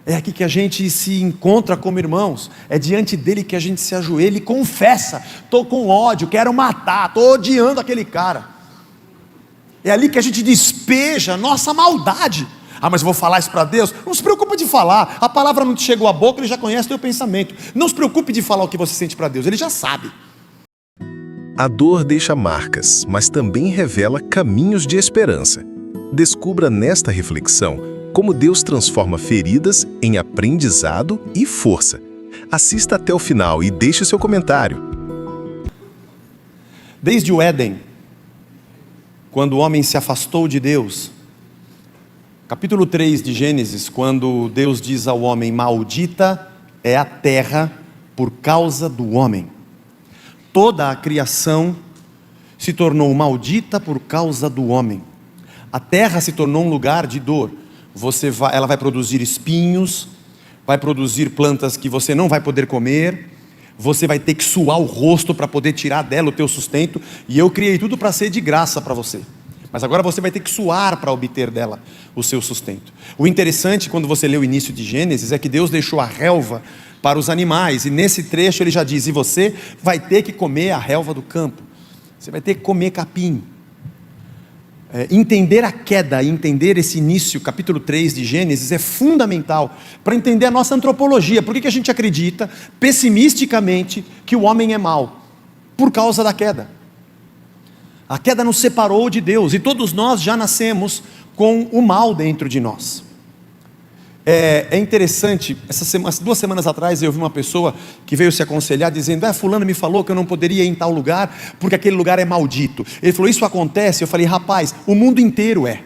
É aqui que a gente se encontra como irmãos. É diante dele que a gente se ajoelha e confessa: estou com ódio, quero matar, estou odiando aquele cara. É ali que a gente despeja a nossa maldade. Ah, mas eu vou falar isso para Deus? Não se preocupe de falar. A palavra não te chegou à boca, ele já conhece o teu pensamento. Não se preocupe de falar o que você sente para Deus, ele já sabe. A dor deixa marcas, mas também revela caminhos de esperança. Descubra nesta reflexão como Deus transforma feridas em aprendizado e força. Assista até o final e deixe seu comentário. Desde o Éden, quando o homem se afastou de Deus, capítulo 3 de Gênesis, quando Deus diz ao homem: maldita é a terra por causa do homem. Toda a criação se tornou maldita por causa do homem. A terra se tornou um lugar de dor. Ela vai produzir espinhos, vai produzir plantas que você não vai poder comer, você vai ter que suar o rosto para poder tirar dela o teu sustento, e eu criei tudo para ser de graça para você. Mas agora você vai ter que suar para obter dela o seu sustento. O interessante, quando você lê o início de Gênesis, é que Deus deixou a relva para os animais, e nesse trecho ele já diz: e você vai ter que comer a relva do campo, você vai ter que comer capim. Entender a queda, entender esse início, capítulo 3 de Gênesis, é fundamental para entender a nossa antropologia. Por que a gente acredita pessimisticamente que o homem é mau? Por causa da queda. A queda nos separou de Deus, e todos nós já nascemos com o mal dentro de nós. É interessante, essas 2 semanas atrás eu vi uma pessoa que veio se aconselhar dizendo: fulano me falou que eu não poderia ir em tal lugar porque aquele lugar é maldito. Ele falou: isso acontece? Eu falei: rapaz, o mundo inteiro é.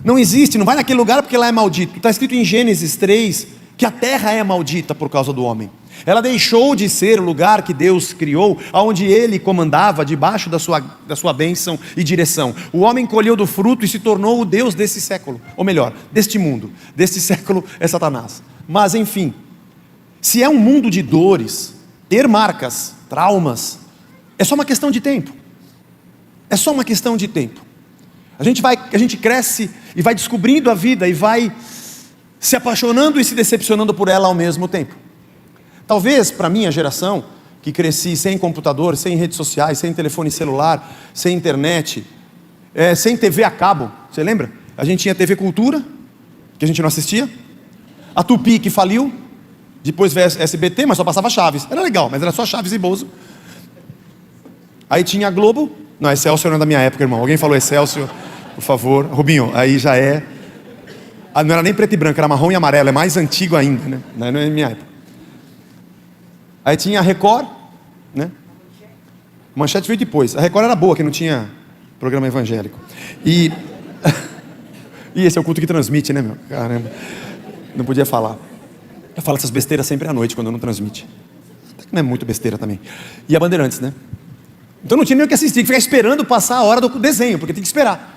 Não existe, não vai naquele lugar porque lá é maldito. Está escrito em Gênesis 3 que a terra é maldita por causa do homem. Ela deixou de ser o lugar que Deus criou, onde Ele comandava debaixo da sua bênção e direção. O homem colheu do fruto e se tornou o Deus desse século, ou melhor, deste mundo. Deste século é Satanás. Mas enfim, se é um mundo de dores, ter marcas, traumas, é só uma questão de tempo. É só uma questão de tempo. A gente cresce e vai descobrindo a vida e vai se apaixonando e se decepcionando por ela ao mesmo tempo. Talvez para a minha geração, que cresci sem computador, sem redes sociais, sem telefone celular, sem internet, sem TV a cabo, você lembra? A gente tinha TV Cultura, que a gente não assistia, a Tupi, que faliu, depois veio a SBT, mas só passava Chaves, era legal, mas era só Chaves e Bozo. Aí tinha a Globo, não, Excelsior não é da minha época, irmão, alguém falou Excelsior, por favor, Rubinho, aí já é, não era nem preto e branco, era marrom e amarelo, é mais antigo ainda, né? Não é da minha época. Aí tinha a Record, né? Manchete veio depois. A Record era boa, que não tinha programa evangélico. E esse é o culto que transmite, né, meu? Caramba. Não podia falar. Eu falo essas besteiras sempre à noite, quando não transmite. Até que não é muito besteira também. E a Bandeirantes, né? Então não tinha nem o que assistir, que ficar esperando passar a hora do desenho, porque tem que esperar.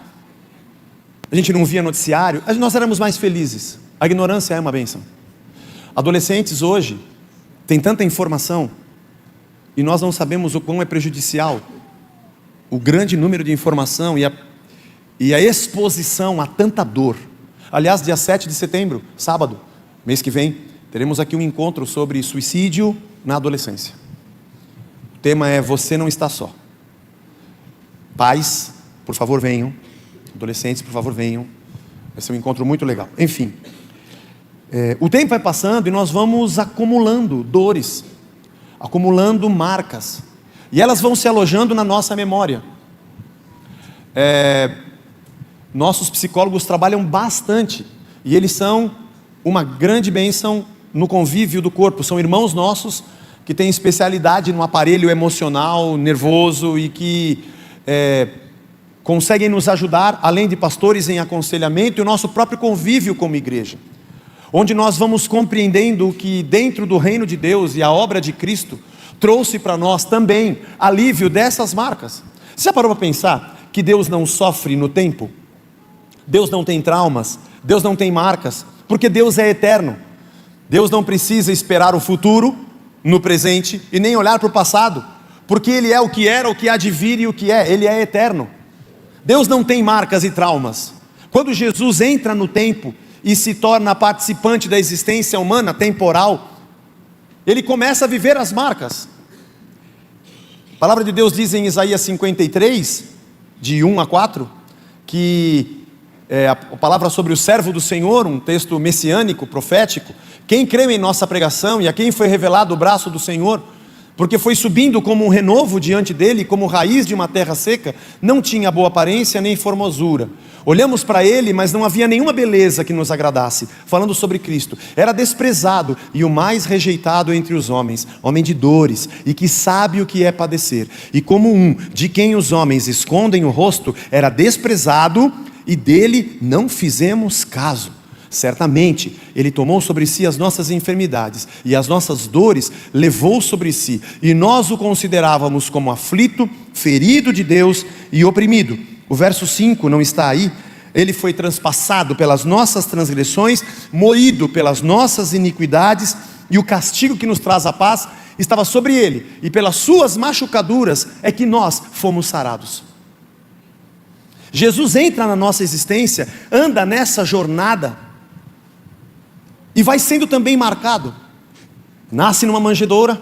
A gente não via noticiário, nós éramos mais felizes. A ignorância é uma bênção. Adolescentes hoje tem tanta informação e nós não sabemos o quão é prejudicial o grande número de informação e a exposição a tanta dor. Aliás, dia 7 de setembro, sábado, mês que vem, teremos aqui um encontro sobre suicídio na adolescência. O tema é: você não está só. Pais, por favor venham. Adolescentes, por favor venham. Vai ser um encontro muito legal. Enfim, o tempo vai passando e nós vamos acumulando dores, acumulando marcas, e elas vão se alojando na nossa memória. Nossos psicólogos trabalham bastante, e eles são uma grande bênção no convívio do corpo. São irmãos nossos que têm especialidade no aparelho emocional, nervoso, e que conseguem nos ajudar, além de pastores, em aconselhamento e o nosso próprio convívio como igreja, onde nós vamos compreendendo que dentro do reino de Deus e a obra de Cristo trouxe para nós também alívio dessas marcas. Você já parou para pensar que Deus não sofre no tempo? Deus não tem traumas, Deus não tem marcas, porque Deus é eterno. Deus não precisa esperar o futuro no presente e nem olhar para o passado, porque Ele é o que era, o que há de vir e o que é. Ele é eterno. Deus não tem marcas e traumas. Quando Jesus entra no tempo e se torna participante da existência humana, temporal, ele começa a viver as marcas. A palavra de Deus diz em Isaías 53, de 1 a 4, que a palavra sobre o servo do Senhor, um texto messiânico, profético, quem creu em nossa pregação e a quem foi revelado o braço do Senhor, porque foi subindo como um renovo diante dele, como raiz de uma terra seca, não tinha boa aparência nem formosura. Olhamos para ele, mas não havia nenhuma beleza que nos agradasse. Falando sobre Cristo, era desprezado e o mais rejeitado entre os homens, homem de dores e que sabe o que é padecer. E como um de quem os homens escondem o rosto, era desprezado e dele não fizemos caso. Certamente, ele tomou sobre si as nossas enfermidades e as nossas dores levou sobre si, e nós o considerávamos como aflito, ferido de Deus e oprimido. O verso 5 não está aí. Ele foi transpassado pelas nossas transgressões, moído pelas nossas iniquidades, e o castigo que nos traz a paz estava sobre ele, e pelas suas machucaduras é que nós fomos sarados. Jesus entra na nossa existência, anda nessa jornada, e vai sendo também marcado. Nasce numa manjedoura,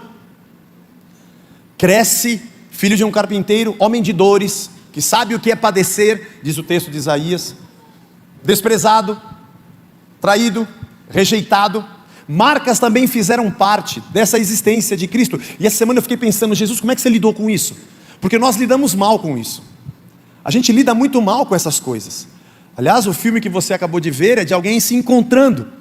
cresce, filho de um carpinteiro, homem de dores, que sabe o que é padecer, diz o texto de Isaías, desprezado, traído, rejeitado. Marcas também fizeram parte dessa existência de Cristo. E essa semana eu fiquei pensando, Jesus, como é que você lidou com isso? Porque nós lidamos mal com isso. A gente lida muito mal com essas coisas. Aliás, o filme que você acabou de ver é de alguém se encontrando,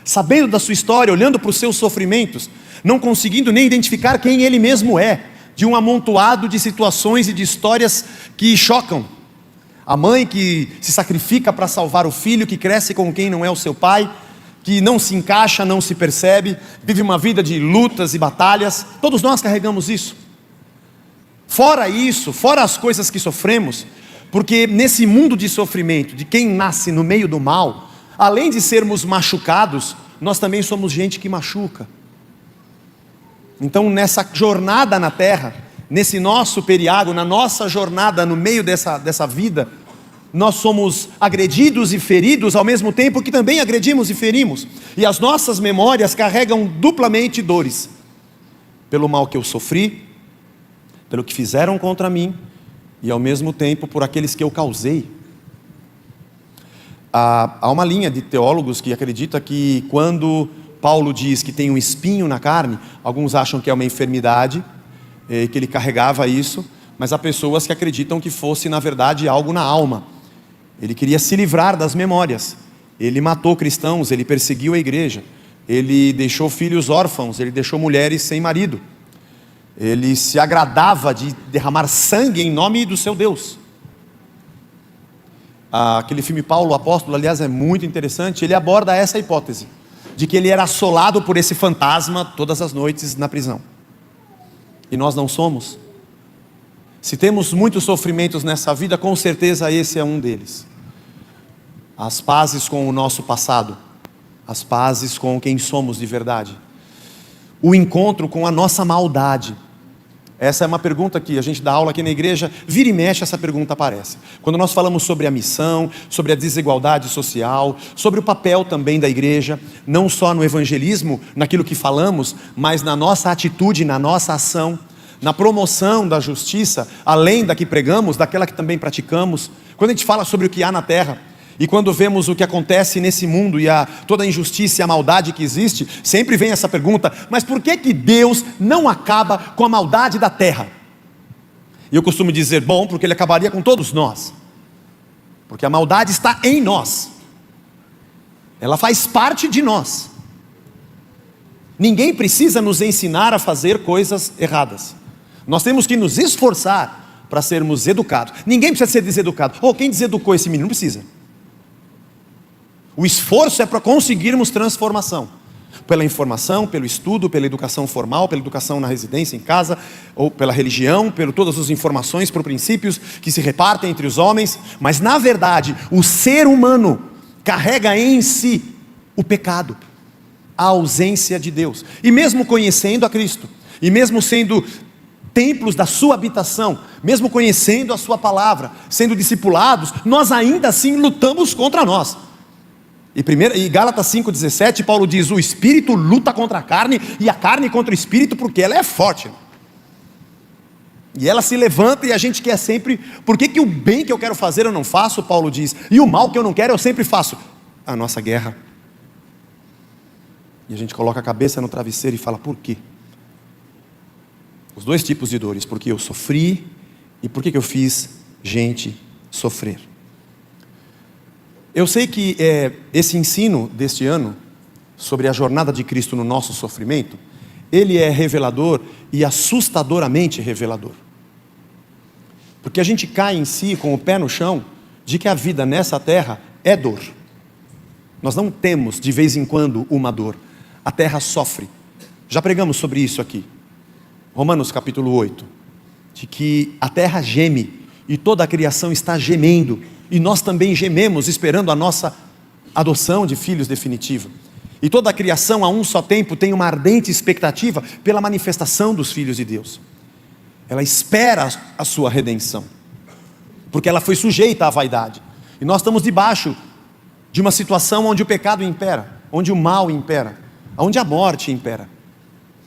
sabendo da sua história, olhando para os seus sofrimentos, não conseguindo nem identificar quem ele mesmo é, de um amontoado de situações e de histórias que chocam. A mãe que se sacrifica para salvar o filho, que cresce com quem não é o seu pai, que não se encaixa, não se percebe, vive uma vida de lutas e batalhas. Todos nós carregamos isso. Fora isso, fora as coisas que sofremos, porque nesse mundo de sofrimento, de quem nasce no meio do mal, além de sermos machucados, nós também somos gente que machuca. Então nessa jornada na terra, nesse nosso periago, na nossa jornada no meio dessa vida, nós somos agredidos e feridos ao mesmo tempo que também agredimos e ferimos. E as nossas memórias carregam duplamente dores. Pelo mal que eu sofri, pelo que fizeram contra mim, e ao mesmo tempo por aqueles que eu causei. Há uma linha de teólogos que acredita que quando Paulo diz que tem um espinho na carne, alguns acham que é uma enfermidade, que ele carregava isso, mas há pessoas que acreditam que fosse na verdade algo na alma. Ele queria se livrar das memórias, ele matou cristãos, ele perseguiu a igreja, ele deixou filhos órfãos, ele deixou mulheres sem marido, ele se agradava de derramar sangue em nome do seu Deus. Aquele filme Paulo, o Apóstolo, aliás, é muito interessante. Ele aborda essa hipótese, de que ele era assolado por esse fantasma todas as noites na prisão. E nós não somos. Se temos muitos sofrimentos nessa vida, com certeza esse é um deles. As pazes com o nosso passado, as pazes com quem somos de verdade, o encontro com a nossa maldade. Essa é uma pergunta que a gente dá aula aqui na igreja, vira e mexe essa pergunta aparece. Quando nós falamos sobre a missão, sobre a desigualdade social, sobre o papel também da igreja, não só no evangelismo, naquilo que falamos, mas na nossa atitude, na nossa ação, na promoção da justiça, além da que pregamos, daquela que também praticamos. Quando a gente fala sobre o que há na terra, e quando vemos o que acontece nesse mundo e toda a injustiça e a maldade que existe, sempre vem essa pergunta, mas por que Deus não acaba com a maldade da terra? E eu costumo dizer, bom, porque ele acabaria com todos nós, porque a maldade está em nós, ela faz parte de nós. Ninguém precisa nos ensinar a fazer coisas erradas, nós temos que nos esforçar para sermos educados. Ninguém precisa ser deseducado. Quem deseducou esse menino? Não precisa. O esforço é para conseguirmos transformação, pela informação, pelo estudo, pela educação formal, pela educação na residência, em casa, ou pela religião, por todas as informações, por princípios que se repartem entre os homens. Mas na verdade, o ser humano carrega em si o pecado, a ausência de Deus. E mesmo conhecendo a Cristo, e mesmo sendo templos da sua habitação, mesmo conhecendo a sua palavra, sendo discipulados, nós ainda assim lutamos contra nós. E Gálatas 5,17, Paulo diz: o espírito luta contra a carne, e a carne contra o espírito, porque ela é forte. E ela se levanta, e a gente quer sempre. Por que o bem que eu quero fazer eu não faço? Paulo diz. E o mal que eu não quero eu sempre faço. A nossa guerra. E a gente coloca a cabeça no travesseiro e fala: por quê? Os dois tipos de dores: porque eu sofri, e por que eu fiz gente sofrer. Eu sei que esse ensino deste ano, sobre a jornada de Cristo no nosso sofrimento, ele é revelador e assustadoramente revelador. Porque a gente cai em si com o pé no chão, de que a vida nessa terra é dor. Nós não temos de vez em quando uma dor. A terra sofre. Já pregamos sobre isso aqui. Romanos capítulo 8. De que a terra geme e toda a criação está gemendo. E nós também gememos esperando a nossa adoção de filhos definitiva. E toda a criação a um só tempo tem uma ardente expectativa pela manifestação dos filhos de Deus. Ela espera a sua redenção, porque ela foi sujeita à vaidade. E nós estamos debaixo de uma situação onde o pecado impera, onde o mal impera, onde a morte impera.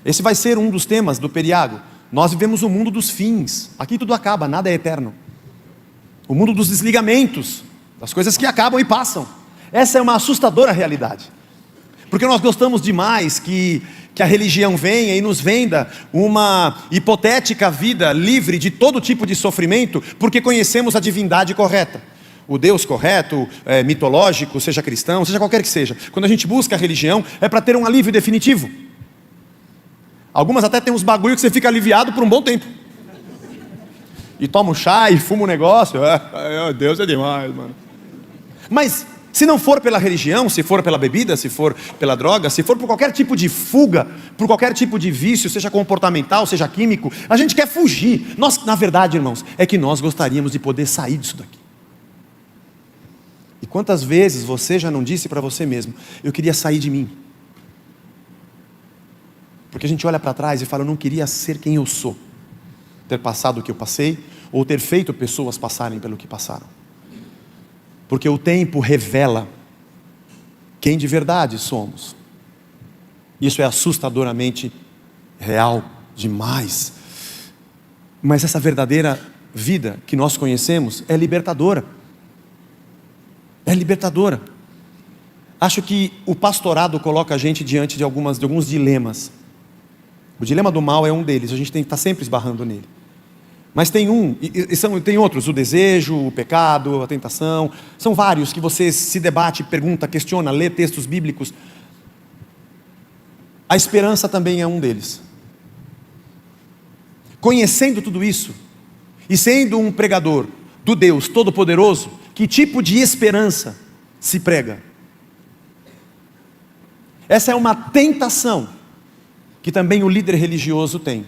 Esse vai ser um dos temas do Periago. Nós vivemos o mundo dos fins. Aqui tudo acaba, nada é eterno. O mundo dos desligamentos, das coisas que acabam e passam. Essa é uma assustadora realidade. Porque nós gostamos demais que a religião venha e nos venda uma hipotética vida livre de todo tipo de sofrimento, porque conhecemos a divindade correta. O Deus correto, mitológico, seja cristão, seja qualquer que seja. Quando a gente busca a religião, é para ter um alívio definitivo. Algumas até tem uns bagulho que você fica aliviado por um bom tempo. E toma um chá e fuma um negócio. Deus é demais, mano. Mas se não for pela religião, se for pela bebida, se for pela droga, se for por qualquer tipo de fuga, por qualquer tipo de vício, seja comportamental, seja químico, a gente quer fugir. Nós, na verdade, irmãos, é que nós gostaríamos de poder sair disso daqui. E quantas vezes você já não disse para você mesmo: eu queria sair de mim? Porque a gente olha para trás e fala: eu não queria ser quem eu sou, ter passado o que eu passei, ou ter feito pessoas passarem pelo que passaram. Porque o tempo revela quem de verdade somos. Isso é assustadoramente real demais. Mas essa verdadeira vida que nós conhecemos é libertadora. É libertadora. Acho que o pastorado coloca a gente diante de alguns dilemas. O dilema do mal é um deles, a gente tem que estar sempre esbarrando nele. Mas tem tem outros: o desejo, o pecado, a tentação. São vários que você se debate, pergunta, questiona, lê textos bíblicos. A esperança também é um deles. Conhecendo tudo isso, e sendo um pregador do Deus Todo-Poderoso, que tipo de esperança se prega? Essa é uma tentação que também o líder religioso tem.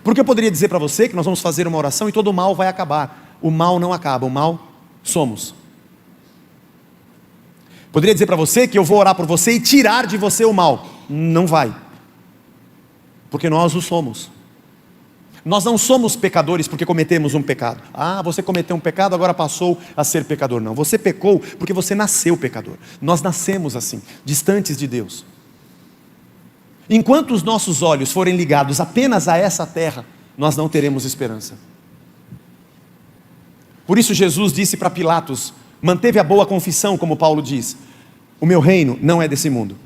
Porque eu poderia dizer para você que nós vamos fazer uma oração e todo o mal vai acabar. O mal não acaba, o mal somos. Poderia dizer para você que eu vou orar por você e tirar de você o mal. Não vai. Porque nós o somos. Nós não somos pecadores porque cometemos um pecado. Você cometeu um pecado, agora passou a ser pecador. Não, você pecou porque você nasceu pecador. Nós nascemos assim, distantes de Deus. Enquanto os nossos olhos forem ligados apenas a essa terra, nós não teremos esperança. Por isso Jesus disse para Pilatos, manteve a boa confissão, como Paulo diz: o meu reino não é desse mundo.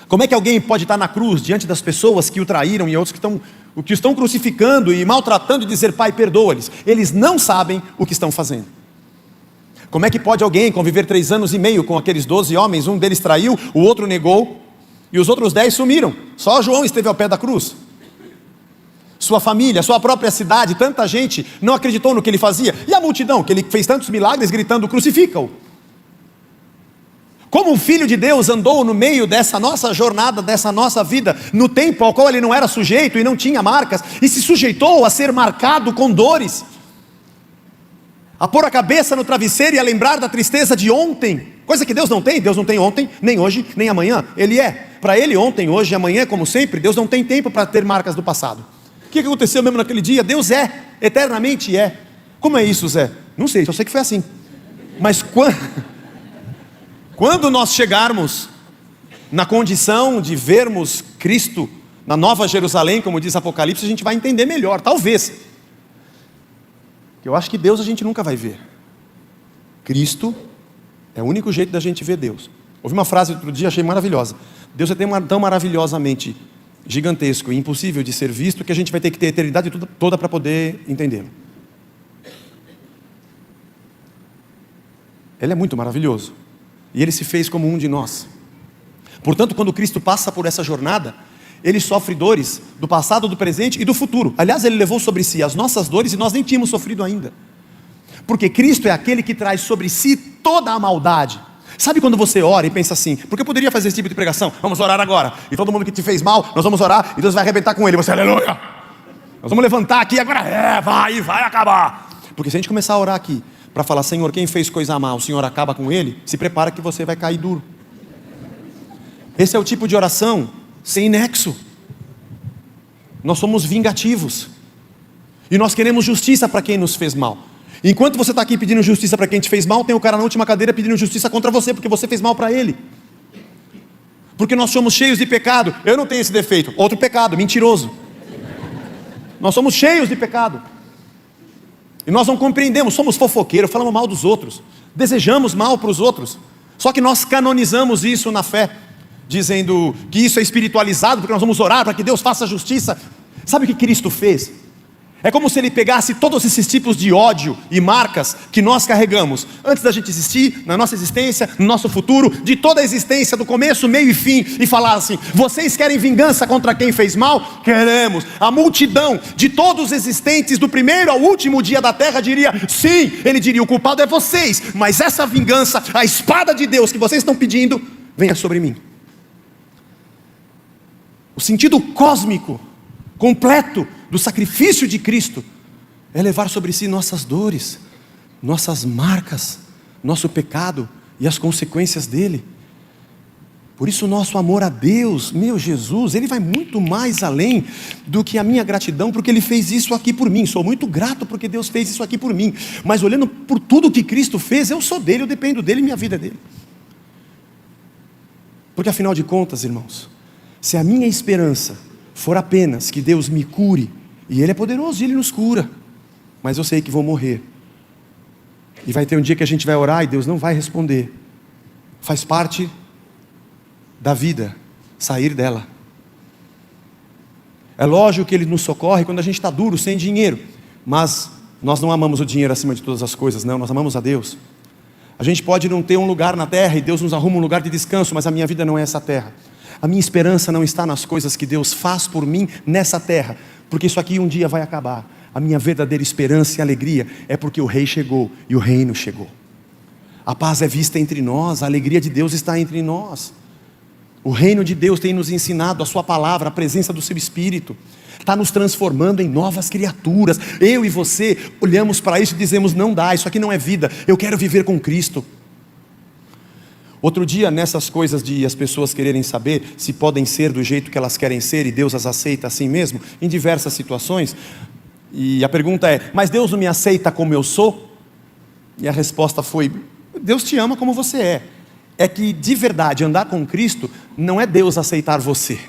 Como é que alguém pode estar na cruz diante das pessoas que o traíram e outros que o estão crucificando e maltratando e dizer: Pai, perdoa-lhes? Eles não sabem o que estão fazendo. Como é que pode alguém conviver 3 anos e meio com aqueles 12 homens? Um deles traiu, o outro negou, e os outros 10 sumiram. Só João esteve ao pé da cruz. Sua família, sua própria cidade, tanta gente não acreditou no que ele fazia. E a multidão, que ele fez tantos milagres gritando: crucifica-o. Como o Filho de Deus andou no meio dessa nossa jornada, dessa nossa vida, no tempo ao qual ele não era sujeito e não tinha marcas, e se sujeitou a ser marcado com dores, a pôr a cabeça no travesseiro e a lembrar da tristeza de ontem, coisa que Deus não tem ontem, nem hoje, nem amanhã. Ele para ele ontem, hoje e amanhã, como sempre. Deus não tem tempo para ter marcas do passado. O que aconteceu mesmo naquele dia? Deus eternamente é. Como é isso, Zé? Não sei, só sei que foi assim. Mas Quando nós chegarmos na condição de vermos Cristo na Nova Jerusalém, como diz Apocalipse, a gente vai entender melhor, talvez. Eu acho que Deus a gente nunca vai ver. Cristo é o único jeito da gente ver Deus. Ouvi uma frase outro dia, achei maravilhosa. Deus é tão maravilhosamente gigantesco e impossível de ser visto que a gente vai ter que ter a eternidade toda para poder entendê-lo. Ele é muito maravilhoso. E Ele se fez como um de nós. Portanto, quando Cristo passa por essa jornada, Ele sofre dores do passado, do presente e do futuro. Aliás, Ele levou sobre si as nossas dores e nós nem tínhamos sofrido ainda. Porque Cristo é aquele que traz sobre si toda a maldade. Sabe quando você ora e pensa assim, porque eu poderia fazer esse tipo de pregação, vamos orar agora, e todo mundo que te fez mal, nós vamos orar, e Deus vai arrebentar com ele, você, aleluia, nós vamos levantar aqui agora, vai acabar. Porque se a gente começar a orar aqui, para falar, Senhor, quem fez coisa má, o Senhor acaba com ele, se prepara que você vai cair duro. Esse é o tipo de oração sem nexo. Nós somos vingativos, e nós queremos justiça para quem nos fez mal. Enquanto você está aqui pedindo justiça para quem te fez mal, tem o cara na última cadeira pedindo justiça contra você, porque você fez mal para ele. Porque nós somos cheios de pecado. Eu não tenho esse defeito. Outro pecado, mentiroso. Nós somos cheios de pecado. E nós não compreendemos, somos fofoqueiros, falamos mal dos outros, desejamos mal para os outros. Só que nós canonizamos isso na fé, dizendo que isso é espiritualizado, porque nós vamos orar para que Deus faça justiça. Sabe o que Cristo fez? É como se Ele pegasse todos esses tipos de ódio e marcas que nós carregamos antes da gente existir, na nossa existência, no nosso futuro, de toda a existência, do começo, meio e fim, e falar assim, vocês querem vingança contra quem fez mal? Queremos. A multidão de todos os existentes, do primeiro ao último dia da terra, diria, sim. Ele diria, o culpado é vocês, mas essa vingança, a espada de Deus que vocês estão pedindo, venha sobre mim. O sentido cósmico, completo, do sacrifício de Cristo, é levar sobre si nossas dores, nossas marcas, nosso pecado e as consequências dele. Por isso o nosso amor a Deus, meu Jesus, Ele vai muito mais além do que a minha gratidão, porque Ele fez isso aqui por mim. Sou muito grato porque Deus fez isso aqui por mim, mas olhando por tudo que Cristo fez, eu sou dele, eu dependo dele, minha vida é dele. Porque afinal de contas, irmãos, se a minha esperança for apenas que Deus me cure, e Ele é poderoso e Ele nos cura, mas eu sei que vou morrer, e vai ter um dia que a gente vai orar e Deus não vai responder. Faz parte da vida sair dela. É lógico que Ele nos socorre quando a gente está duro, sem dinheiro, mas nós não amamos o dinheiro acima de todas as coisas, não, nós amamos a Deus. A gente pode não ter um lugar na terra e Deus nos arruma um lugar de descanso, mas a minha vida não é essa terra. A minha esperança não está nas coisas que Deus faz por mim nessa terra, porque isso aqui um dia vai acabar. A minha verdadeira esperança e alegria é porque o Rei chegou e o reino chegou. A paz é vista entre nós, a alegria de Deus está entre nós. O reino de Deus tem nos ensinado a sua palavra, a presença do seu Espírito, está nos transformando em novas criaturas. Eu e você olhamos para isso e dizemos, não dá, isso aqui não é vida, eu quero viver com Cristo. Outro dia, nessas coisas de as pessoas quererem saber se podem ser do jeito que elas querem ser e Deus as aceita assim mesmo, em diversas situações, e a pergunta é, mas Deus não me aceita como eu sou? E a resposta foi, Deus te ama como você é. É que de verdade andar com Cristo não é Deus aceitar você,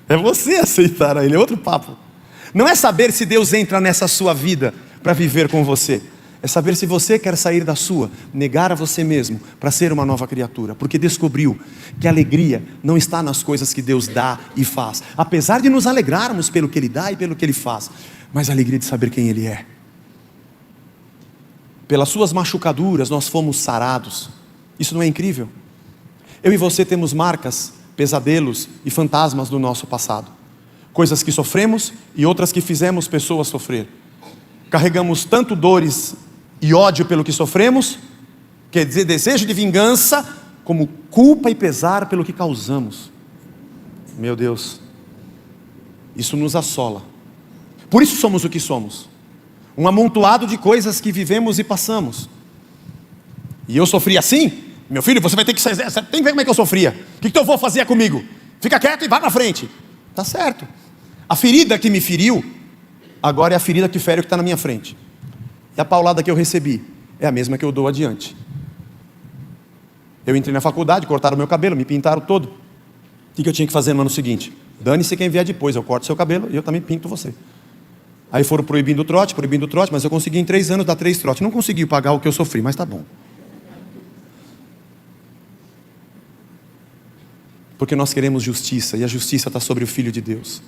é você aceitar a Ele, é outro papo. Não é saber se Deus entra nessa sua vida para viver com você, é saber se você quer sair da sua, negar a você mesmo para ser uma nova criatura, porque descobriu que a alegria não está nas coisas que Deus dá e faz, apesar de nos alegrarmos pelo que Ele dá e pelo que Ele faz, mas a alegria de saber quem Ele é. Pelas suas machucaduras nós fomos sarados. Isso não é incrível? Eu e você temos marcas, pesadelos e fantasmas do nosso passado, coisas que sofremos e outras que fizemos pessoas sofrer. Carregamos tanto dores e ódio pelo que sofremos, quer dizer, desejo de vingança, como culpa e pesar pelo que causamos. Meu Deus, isso nos assola. Por isso somos o que somos, um amontoado de coisas que vivemos e passamos. E eu sofri assim? Meu filho, você vai ter que sair, você tem que ver como é que eu sofria. O que teu avô fazia comigo? Fica quieto e vai para frente. Tá certo. A ferida que me feriu, agora é a ferida que fere o que está na minha frente. E a paulada que eu recebi é a mesma que eu dou adiante. Eu entrei na faculdade, cortaram meu cabelo, me pintaram todo. O que eu tinha que fazer no ano seguinte? Dane-se quem vier depois, eu corto seu cabelo e eu também pinto você. Aí foram proibindo o trote, mas eu consegui em 3 anos dar 3 trotes. Não consegui pagar o que eu sofri, mas tá bom. Porque nós queremos justiça, e a justiça está sobre o Filho de Deus.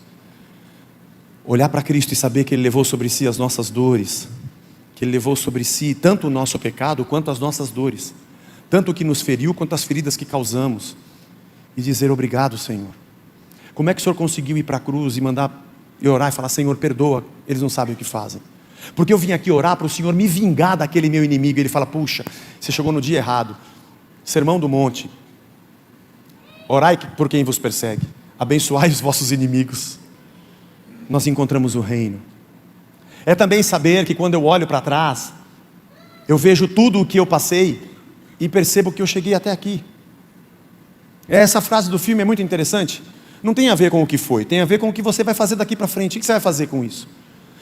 Olhar para Cristo e saber que Ele levou sobre si as nossas dores, que Ele levou sobre si tanto o nosso pecado quanto as nossas dores, tanto o que nos feriu quanto as feridas que causamos, e dizer obrigado, Senhor. Como é que o Senhor conseguiu ir para a cruz e mandar e orar e falar, Senhor, perdoa, eles não sabem o que fazem. Porque eu vim aqui orar para o Senhor me vingar daquele meu inimigo. Ele fala, puxa, você chegou no dia errado. Sermão do monte. Orai por quem vos persegue, abençoai os vossos inimigos. Nós encontramos o reino. É também saber que quando eu olho para trás, eu vejo tudo o que eu passei e percebo que eu cheguei até aqui. Essa frase do filme é muito interessante. Não tem a ver com o que foi, tem a ver com o que você vai fazer daqui para frente. O que você vai fazer com isso?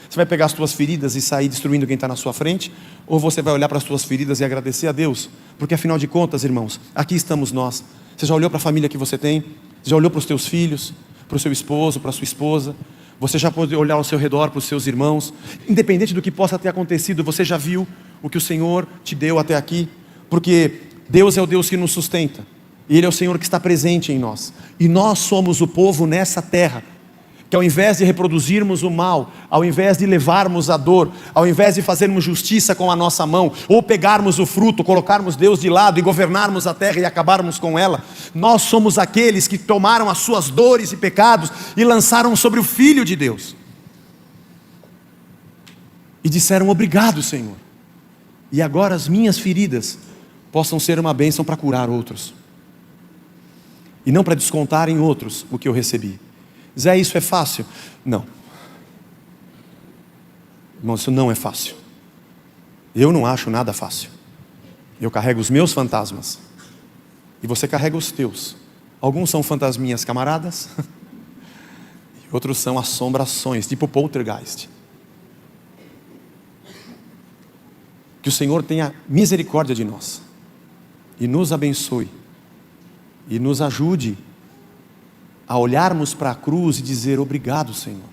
Você vai pegar as suas feridas e sair destruindo quem está na sua frente? Ou você vai olhar para as suas feridas e agradecer a Deus? Porque afinal de contas, irmãos, aqui estamos nós. Você já olhou para a família que você tem? Você já olhou para os teus filhos? Para o seu esposo, para a sua esposa? Você já pode olhar ao seu redor para os seus irmãos? Independente do que possa ter acontecido, você já viu o que o Senhor te deu até aqui? Porque Deus é o Deus que nos sustenta. E Ele é o Senhor que está presente em nós. E nós somos o povo nessa terra, que ao invés de reproduzirmos o mal, ao invés de levarmos a dor, ao invés de fazermos justiça com a nossa mão, ou pegarmos o fruto, colocarmos Deus de lado e governarmos a terra e acabarmos com ela, nós somos aqueles que tomaram as suas dores e pecados e lançaram sobre o Filho de Deus. E disseram, obrigado, Senhor. E agora as minhas feridas possam ser uma bênção para curar outros. E não para descontar em outros o que eu recebi. Zé, isso é fácil? Não. Irmão, isso não é fácil. Eu não acho nada fácil. Eu carrego os meus fantasmas. E você carrega os teus. Alguns são fantasminhas camaradas. E outros são assombrações, tipo poltergeist. Que o Senhor tenha misericórdia de nós. E nos abençoe. E nos ajude a olharmos para a cruz e dizer obrigado, Senhor.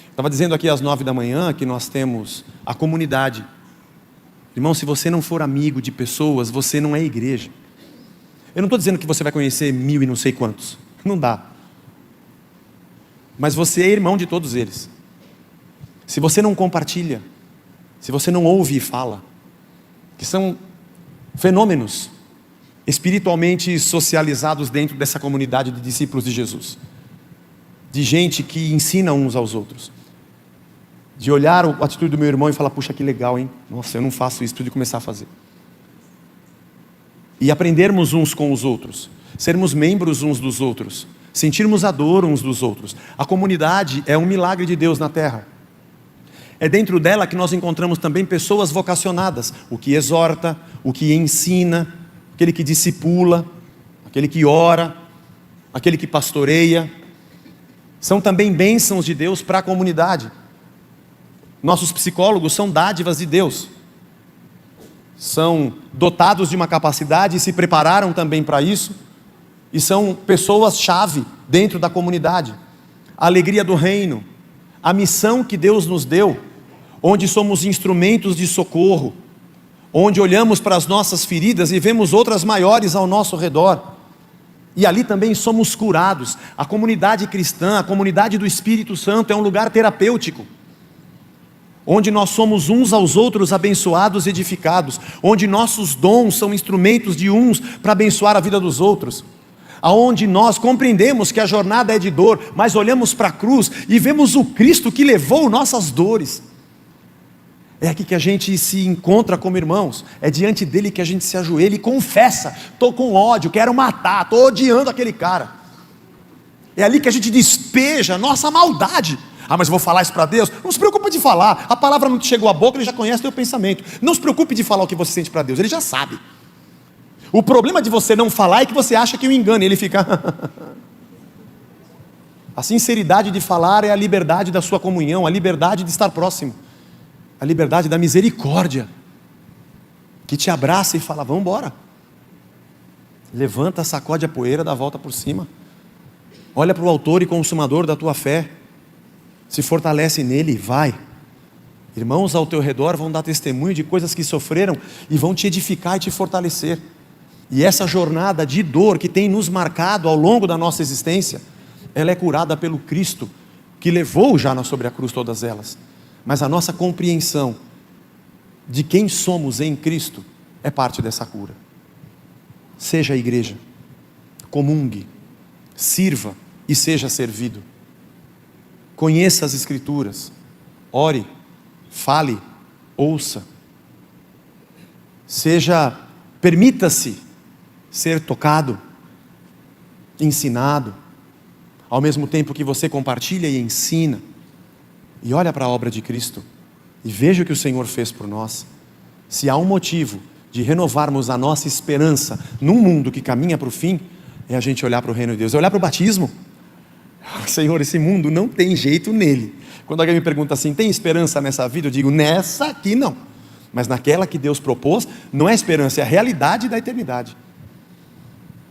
Estava dizendo aqui às 9 da manhã que nós temos a comunidade. Irmão, se você não for amigo de pessoas, você não é igreja. Eu não estou dizendo que você vai conhecer 1000 e não sei quantos. Não dá. Mas você é irmão de todos eles. Se você não compartilha, se você não ouve e fala, que são fenômenos espiritualmente socializados dentro dessa comunidade de discípulos de Jesus, de gente que ensina uns aos outros, de olhar a atitude do meu irmão e falar, puxa, que legal, hein? Nossa, eu não faço isso, preciso começar a fazer. E aprendermos uns com os outros, sermos membros uns dos outros, sentirmos a dor uns dos outros. A comunidade é um milagre de Deus na terra. É dentro dela que nós encontramos também pessoas vocacionadas, o que exorta, o que ensina, aquele que discipula, aquele que ora, aquele que pastoreia. São também bênçãos de Deus para a comunidade. Nossos psicólogos são dádivas de Deus. São dotados de uma capacidade e se prepararam também para isso. E são pessoas-chave dentro da comunidade. A alegria do reino, a missão que Deus nos deu, onde somos instrumentos de socorro, onde olhamos para as nossas feridas e vemos outras maiores ao nosso redor, e ali também somos curados. A comunidade cristã, a comunidade do Espírito Santo é um lugar terapêutico, onde nós somos uns aos outros abençoados e edificados, onde nossos dons são instrumentos de uns para abençoar a vida dos outros, aonde nós compreendemos que a jornada é de dor, mas olhamos para a cruz e vemos o Cristo que levou nossas dores. É aqui que a gente se encontra como irmãos, é diante dele que a gente se ajoelha e confessa, estou com ódio, quero matar, estou odiando aquele cara. É ali que a gente despeja a nossa maldade. Ah, mas vou falar isso para Deus? Não se preocupe de falar, a palavra não te chegou à boca, ele já conhece o teu pensamento. Não se preocupe de falar o que você sente para Deus, ele já sabe. O problema de você não falar é que você acha que o engana, e ele fica... A sinceridade de falar é a liberdade da sua comunhão, a liberdade de estar próximo, a liberdade da misericórdia, que te abraça e fala, vamos embora, Levanta, sacode a poeira, dá a volta por cima. Olha para o autor e consumador da tua fé. Se fortalece nele e vai. Irmãos ao teu redor vão dar testemunho de coisas que sofreram e vão te edificar e te fortalecer. E essa jornada de dor que tem nos marcado ao longo da nossa existência, ela é curada pelo Cristo, que levou já sobre a cruz todas elas. Mas a nossa compreensão de quem somos em Cristo é parte dessa cura. Seja a igreja, comungue, sirva e seja servido. Conheça as Escrituras, ore, fale, ouça. Permita-se ser tocado, ensinado, ao mesmo tempo que você compartilha e ensina. E olha para a obra de Cristo e veja o que o Senhor fez por nós. Se há um motivo de renovarmos a nossa esperança num mundo que caminha para o fim, é a gente olhar para o reino de Deus, é olhar para o batismo. Senhor, esse mundo não tem jeito nele. Quando alguém me pergunta assim, tem esperança nessa vida? Eu digo, nessa aqui não. Mas naquela que Deus propôs, não é esperança, é a realidade da eternidade.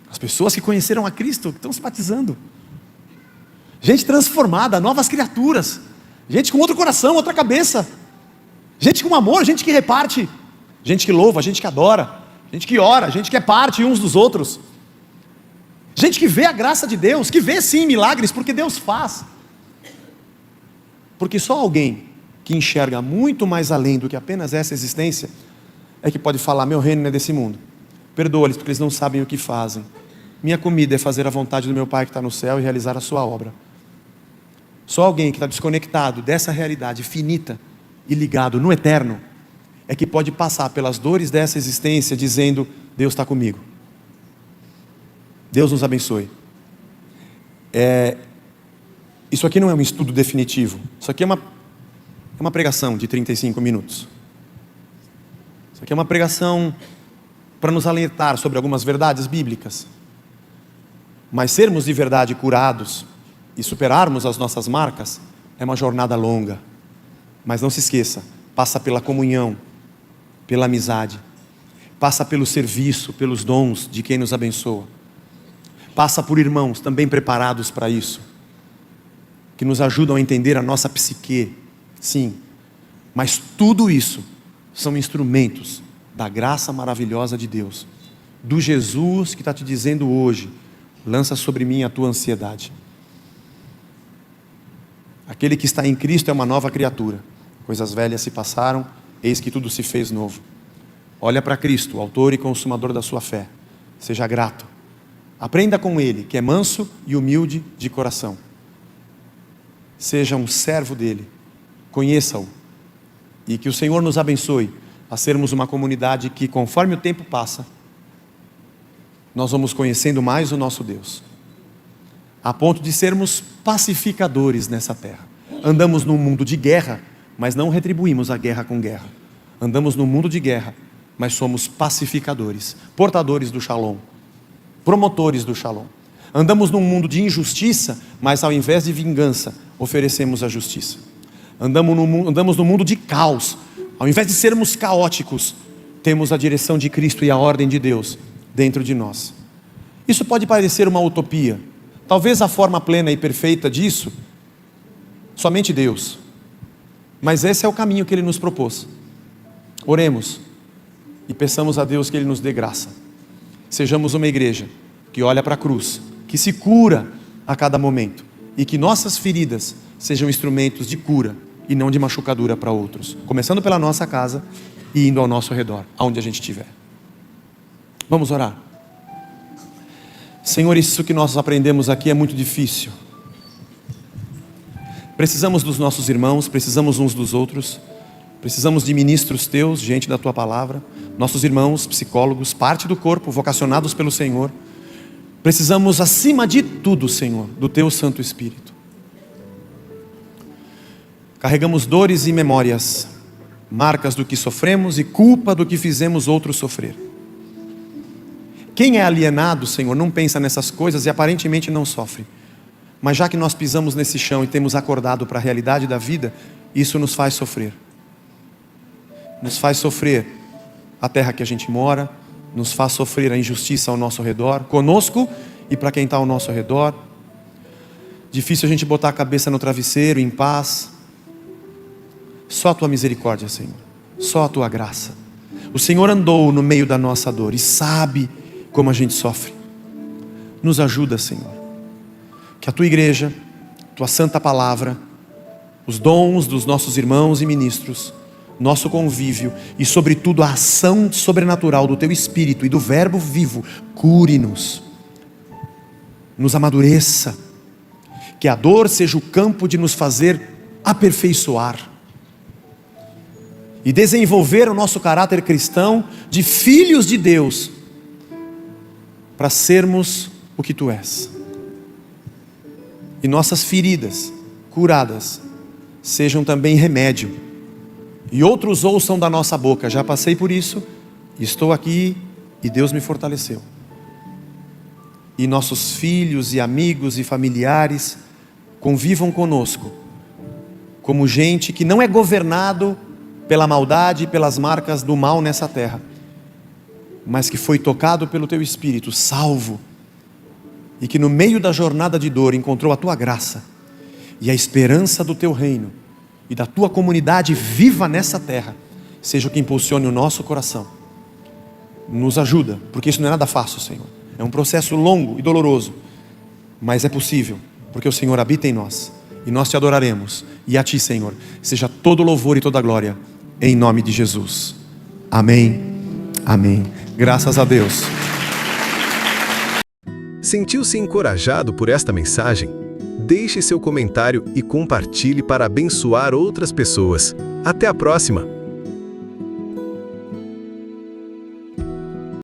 As pessoas que conheceram a Cristo, que estão se batizando. Gente transformada, novas criaturas. Gente com outro coração, outra cabeça. Gente com amor, gente que reparte. Gente que louva, gente que adora, gente que ora, gente que é parte uns dos outros. Gente que vê a graça de Deus, que vê sim milagres, porque Deus faz. Porque só alguém que enxerga muito mais além do que apenas essa existência, é que pode falar, meu reino não é desse mundo. Perdoa-lhes porque eles não sabem o que fazem. Minha comida é fazer a vontade do meu Pai que está no céu e realizar a sua obra. Só alguém que está desconectado dessa realidade finita e ligado no eterno, é que pode passar pelas dores dessa existência dizendo, Deus está comigo. Deus nos abençoe. Isso aqui não é um estudo definitivo. Isso aqui é uma pregação de 35 minutos. Isso aqui é uma pregação para nos alertar sobre algumas verdades bíblicas. Mas sermos de verdade curados e superarmos as nossas marcas é uma jornada longa. Mas não se esqueça, passa pela comunhão, pela amizade, passa pelo serviço, pelos dons de quem nos abençoa, passa por irmãos também preparados para isso, que nos ajudam a entender a nossa psique, sim, mas tudo isso são instrumentos da graça maravilhosa de Deus, do Jesus que está te dizendo hoje, lança sobre mim a tua ansiedade. Aquele que está em Cristo é uma nova criatura, coisas velhas se passaram, eis que tudo se fez novo. Olha para Cristo, autor e consumador da sua fé. Seja grato. Aprenda com Ele, que é manso e humilde de coração. Seja um servo dEle. Conheça-o. E que o Senhor nos abençoe a sermos uma comunidade que, conforme o tempo passa, nós vamos conhecendo mais o nosso Deus. A ponto de sermos pacificadores nessa terra. Andamos num mundo de guerra, mas não retribuímos a guerra com guerra. Andamos num mundo de guerra, mas somos pacificadores, portadores do shalom, promotores do shalom. Andamos num mundo de injustiça, mas ao invés de vingança, oferecemos a justiça. Andamos num mundo de caos, ao invés de sermos caóticos, temos a direção de Cristo e a ordem de Deus dentro de nós. Isso pode parecer uma utopia, talvez a forma plena e perfeita disso, somente Deus. Mas esse é o caminho que Ele nos propôs. Oremos e peçamos a Deus que Ele nos dê graça. Sejamos uma igreja que olha para a cruz, que se cura a cada momento e que nossas feridas sejam instrumentos de cura e não de machucadura para outros, começando pela nossa casa e indo ao nosso redor, aonde a gente estiver. Vamos orar. Senhor, isso que nós aprendemos aqui é muito difícil. Precisamos dos nossos irmãos, precisamos uns dos outros, precisamos de ministros teus, gente da tua palavra, nossos irmãos, psicólogos, parte do corpo, vocacionados pelo Senhor. Precisamos, acima de tudo, Senhor, do teu Santo Espírito. Carregamos dores e memórias, marcas do que sofremos e culpa do que fizemos outros sofrer. Quem é alienado, Senhor, não pensa nessas coisas e aparentemente não sofre. Mas já que nós pisamos nesse chão e temos acordado para a realidade da vida, isso nos faz sofrer. Nos faz sofrer a terra que a gente mora, nos faz sofrer a injustiça ao nosso redor, conosco e para quem está ao nosso redor. Difícil a gente botar a cabeça no travesseiro em paz. Só a tua misericórdia, Senhor, só a tua graça. O Senhor andou no meio da nossa dor e sabe como a gente sofre. Nos ajuda, Senhor, que a tua igreja, tua santa palavra, os dons dos nossos irmãos e ministros, nosso convívio e sobretudo a ação sobrenatural do teu Espírito e do Verbo vivo, cure-nos, nos amadureça, que a dor seja o campo de nos fazer aperfeiçoar e desenvolver o nosso caráter cristão de filhos de Deus, para sermos o que tu és. E nossas feridas curadas sejam também remédio, e outros ouçam da nossa boca: já passei por isso, estou aqui e Deus me fortaleceu. E nossos filhos e amigos e familiares convivam conosco como gente que não é governado pela maldade e pelas marcas do mal nessa terra, mas que foi tocado pelo teu Espírito, salvo, e que no meio da jornada de dor encontrou a tua graça e a esperança do teu reino e da tua comunidade viva nessa terra, seja o que impulsione o nosso coração. Nos ajuda, porque isso não é nada fácil, Senhor, é um processo longo e doloroso, mas é possível, porque o Senhor habita em nós, e nós te adoraremos, e a ti, Senhor, seja todo louvor e toda glória, em nome de Jesus, amém, amém, graças a Deus. Sentiu-se encorajado por esta mensagem? Deixe seu comentário e compartilhe para abençoar outras pessoas. Até a próxima!